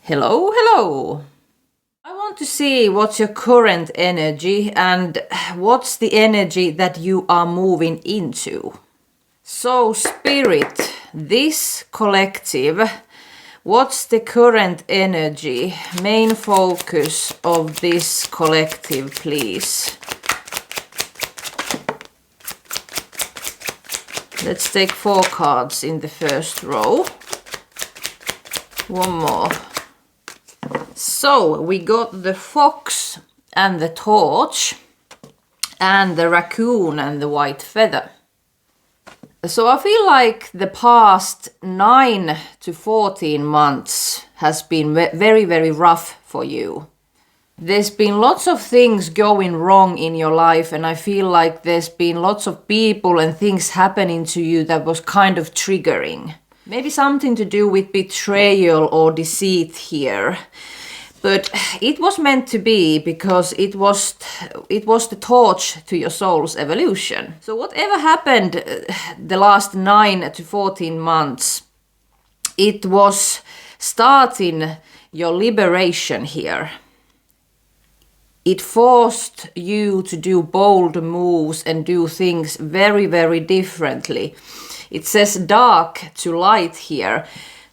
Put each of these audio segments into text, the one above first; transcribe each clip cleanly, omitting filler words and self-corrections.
Hello, hello. I want to see what's your current energy and what's the energy that you are moving into. So, Spirit, this collective, what's the current energy, main focus of this collective, please? Let's take 4 cards in the first row. One more. So we got the fox and the torch and the raccoon and the white feather. So I feel like the past 9 to 14 months has been very, very rough for you. There's been lots of things going wrong in your life, and I feel like there's been lots of people and things happening to you that was kind of triggering. Maybe something to do with betrayal or deceit here. But it was meant to be because it was the torch to your soul's evolution. So whatever happened the last 9 to 14 months, it was starting your liberation here. It forced you to do bold moves and do things very, very differently. It says dark to light here.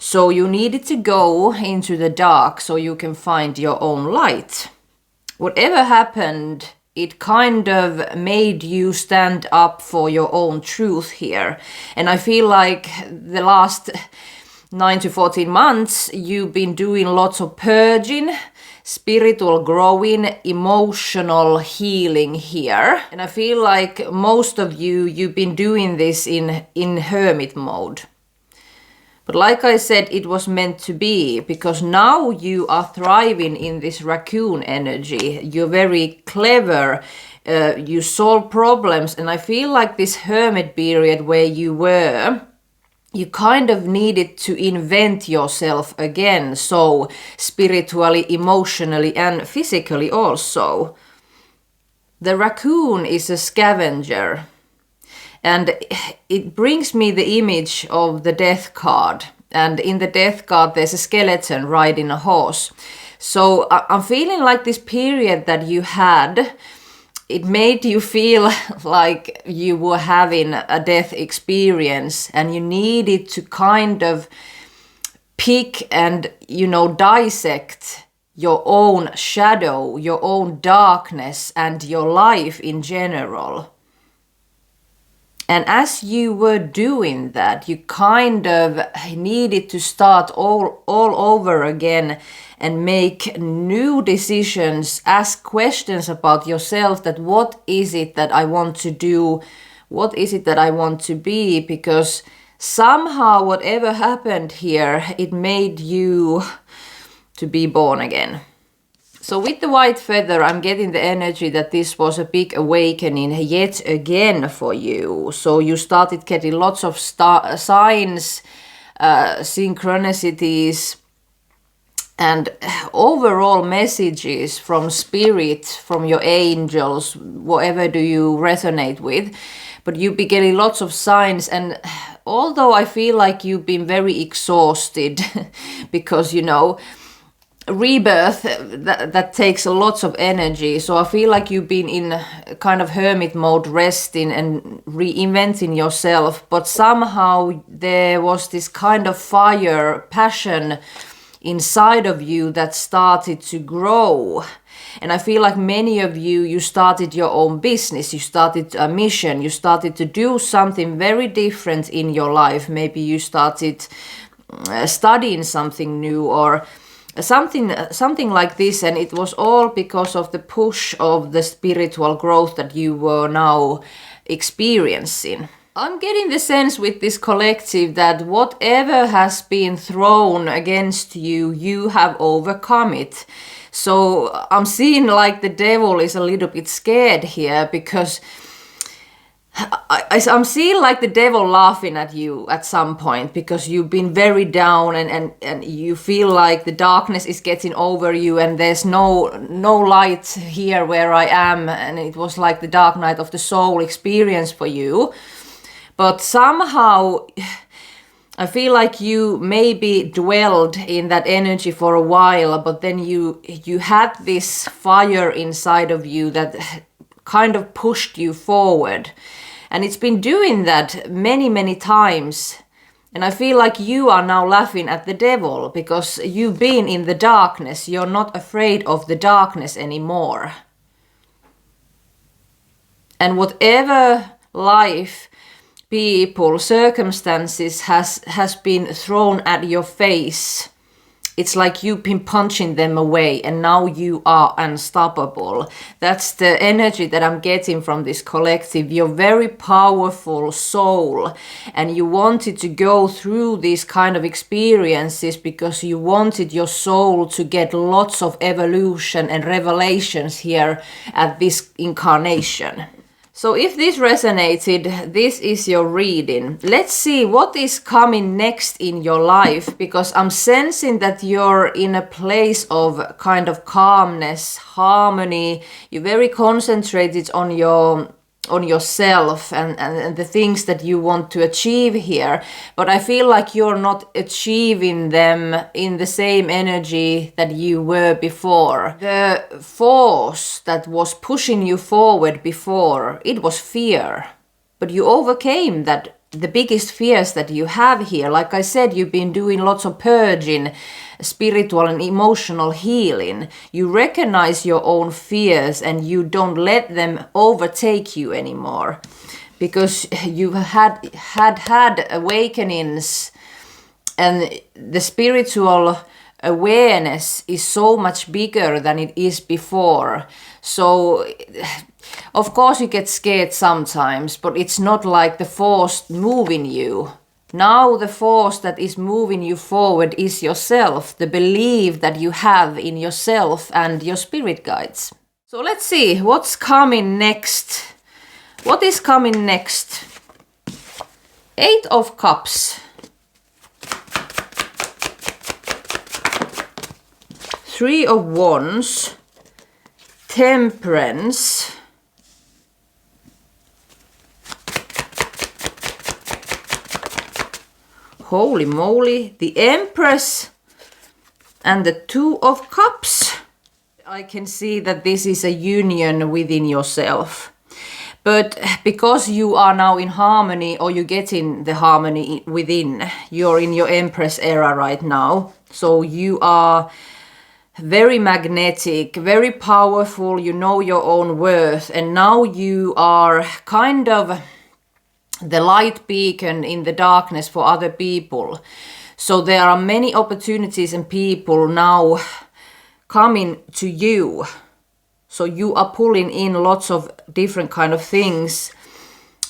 So you needed to go into the dark so you can find your own light. Whatever happened, it kind of made you stand up for your own truth here. And I feel like the last 9 to 14 months, you've been doing lots of purging, spiritual growing, emotional healing here. And I feel like most of you've been doing this in hermit mode. But like I said, it was meant to be, because now you are thriving in this raccoon energy. You're very clever, you solve problems, and I feel like this hermit period where you were, you kind of needed to invent yourself again, so spiritually, emotionally, and physically also. The raccoon is a scavenger. And it brings me the image of the death card. And in the death card, there's a skeleton riding a horse. So I'm feeling like this period that you had, it made you feel like you were having a death experience and you needed to kind of pick and, dissect your own shadow, your own darkness, and your life in general. And as you were doing that, you kind of needed to start all over again and make new decisions, ask questions about yourself, that what is it that I want to do? What is it that I want to be? Because somehow whatever happened here, it made you to be born again. So with the white feather, I'm getting the energy that this was a big awakening yet again for you. So you started getting lots of signs, synchronicities, and overall messages from spirit, from your angels, whatever do you resonate with. But you've been getting lots of signs, and although I feel like you've been very exhausted because, rebirth that takes a lot of energy, so I feel like you've been in kind of hermit mode, resting and reinventing yourself, but somehow there was this kind of fire, passion inside of you that started to grow. And I feel like many of you started your own business, you started a mission, you started to do something very different in your life. Maybe you started studying something new or something like this, and it was all because of the push of the spiritual growth that you were now experiencing. I'm getting the sense with this collective that whatever has been thrown against you, you have overcome it. So I'm seeing like the devil is a little bit scared here, because I'm seeing like the devil laughing at you at some point, because you've been very down and you feel like the darkness is getting over you and there's no light here where I am, and it was like the dark night of the soul experience for you. But somehow I feel like you maybe dwelled in that energy for a while, but then you had this fire inside of you that kind of pushed you forward. And it's been doing that many times. And I feel like you are now laughing at the devil because you've been in the darkness. You're not afraid of the darkness anymore. And whatever life, people, circumstances has been thrown at your face, it's like you've been punching them away and now you are unstoppable. That's the energy that I'm getting from this collective. You're very powerful soul and you wanted to go through these kind of experiences because you wanted your soul to get lots of evolution and revelations here at this incarnation. So if this resonated, this is your reading. Let's see what is coming next in your life, because I'm sensing that you're in a place of kind of calmness, harmony. You're very concentrated on yourself and the things that you want to achieve here, but I feel like you're not achieving them in the same energy that you were before. The force that was pushing you forward before, it was fear, but you overcame that. The biggest fears that you have here, like I said, you've been doing lots of purging, spiritual and emotional healing. You recognize your own fears and you don't let them overtake you anymore, because you had awakenings, and the spiritual awareness is so much bigger than it is before. So of course you get scared sometimes, but it's not like the force moving you. Now the force that is moving you forward is yourself, the belief that you have in yourself and your spirit guides. So let's see what's coming next. What is coming next? 8 of Cups. 3 of Wands. Temperance. Holy moly, the Empress and the 2 of Cups. I can see that this is a union within yourself. But because you are now in harmony, or you get in the harmony within, you're in your Empress era right now. So you are very magnetic, very powerful, you know your own worth, and now you are kind of the light beacon in the darkness for other people. So there are many opportunities and people now coming to you. So you are pulling in lots of different kind of things,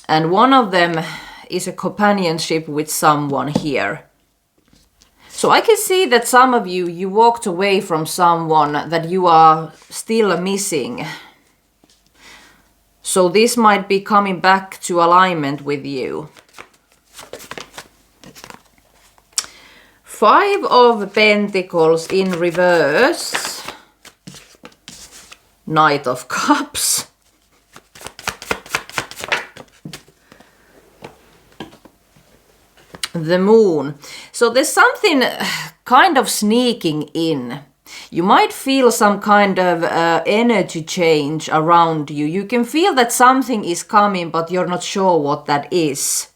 and one of them is a companionship with someone here. So I can see that some of you walked away from someone that you are still missing. So this might be coming back to alignment with you. 5 of Pentacles in reverse. Knight of Cups. The Moon. So there's something kind of sneaking in. You might feel some kind of energy change around you. You can feel that something is coming, but you're not sure what that is.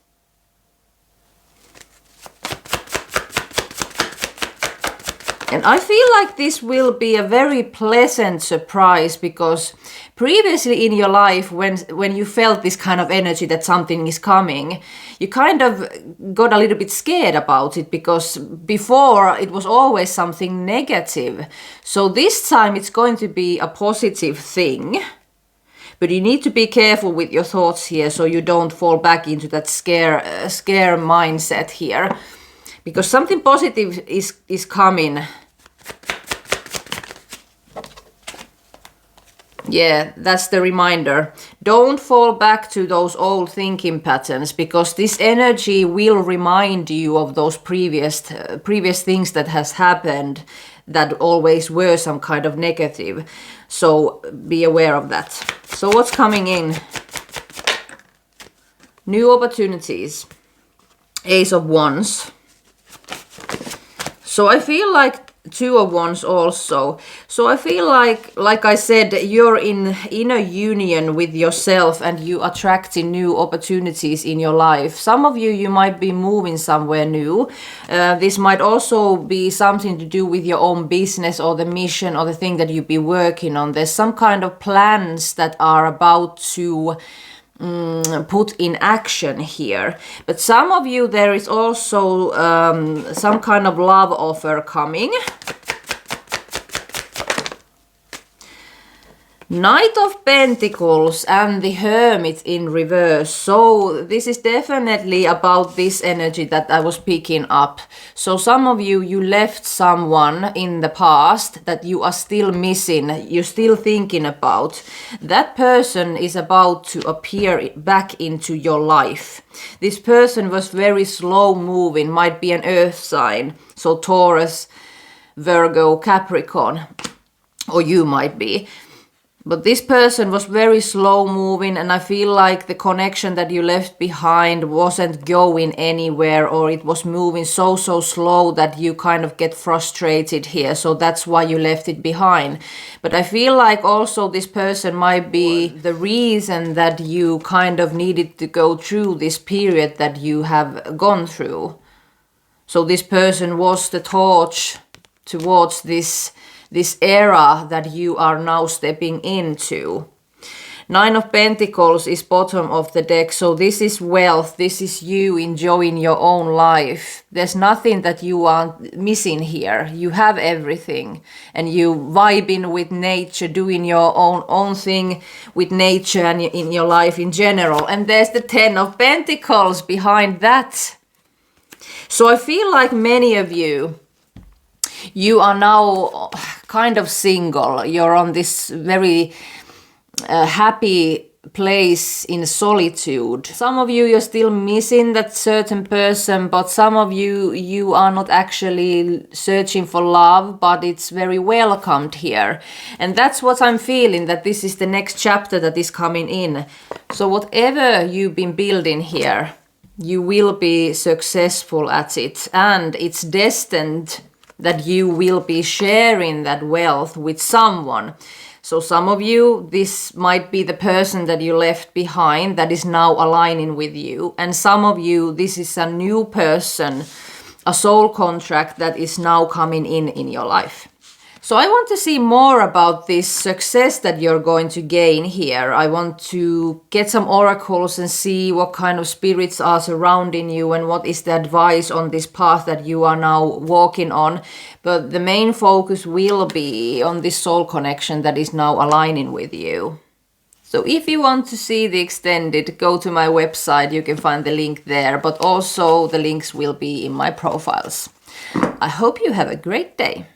And I feel like this will be a very pleasant surprise, because previously in your life, when you felt this kind of energy that something is coming, you kind of got a little bit scared about it, because before it was always something negative. So this time it's going to be a positive thing. But you need to be careful with your thoughts here, so you don't fall back into that scare mindset here. Because something positive is coming. Yeah, that's the reminder. Don't fall back to those old thinking patterns, because this energy will remind you of those previous things that has happened that always were some kind of negative. So be aware of that. So what's coming in? New opportunities. Ace of Wands. So I feel like Two of Wands also. So I feel like I said, you're in inner union with yourself and you attracting new opportunities in your life. Some of you might be moving somewhere new. This might also be something to do with your own business or the mission or the thing that you've been working on. There's some kind of plans that are about to put in action here. But some of you, there is also some kind of love offer coming. Knight of Pentacles and the Hermit in reverse. So this is definitely about this energy that I was picking up. So some of you, you left someone in the past that you are still missing, you're still thinking about. That person is about to appear back into your life. This person was very slow moving, might be an earth sign. So Taurus, Virgo, Capricorn, or you might be. But this person was very slow moving, and I feel like the connection that you left behind wasn't going anywhere, or it was moving so slow that you kind of get frustrated here. So that's why you left it behind. But I feel like also this person might be the reason that you kind of needed to go through this period that you have gone through. So this person was the torch towards this era that you are now stepping into. Nine of Pentacles is bottom of the deck, so this is wealth, this is you enjoying your own life. There's nothing that you are missing here. You have everything, and you vibing with nature, doing your own thing with nature and in your life in general. And there's the Ten of Pentacles behind that. So I feel like many of you are now kind of single. You're on this very happy place in solitude. Some of you're still missing that certain person, but some of you are not actually searching for love, but it's very welcomed here. And that's what I'm feeling, that this is the next chapter that is coming in. So whatever you've been building here, you will be successful at it, and it's destined that you will be sharing that wealth with someone. So some of you, this might be the person that you left behind that is now aligning with you. And some of you, this is a new person, a soul contract that is now coming in your life. So I want to see more about this success that you're going to gain here. I want to get some oracles and see what kind of spirits are surrounding you and what is the advice on this path that you are now walking on. But the main focus will be on this soul connection that is now aligning with you. So if you want to see the extended, go to my website. You can find the link there, but also the links will be in my profiles. I hope you have a great day.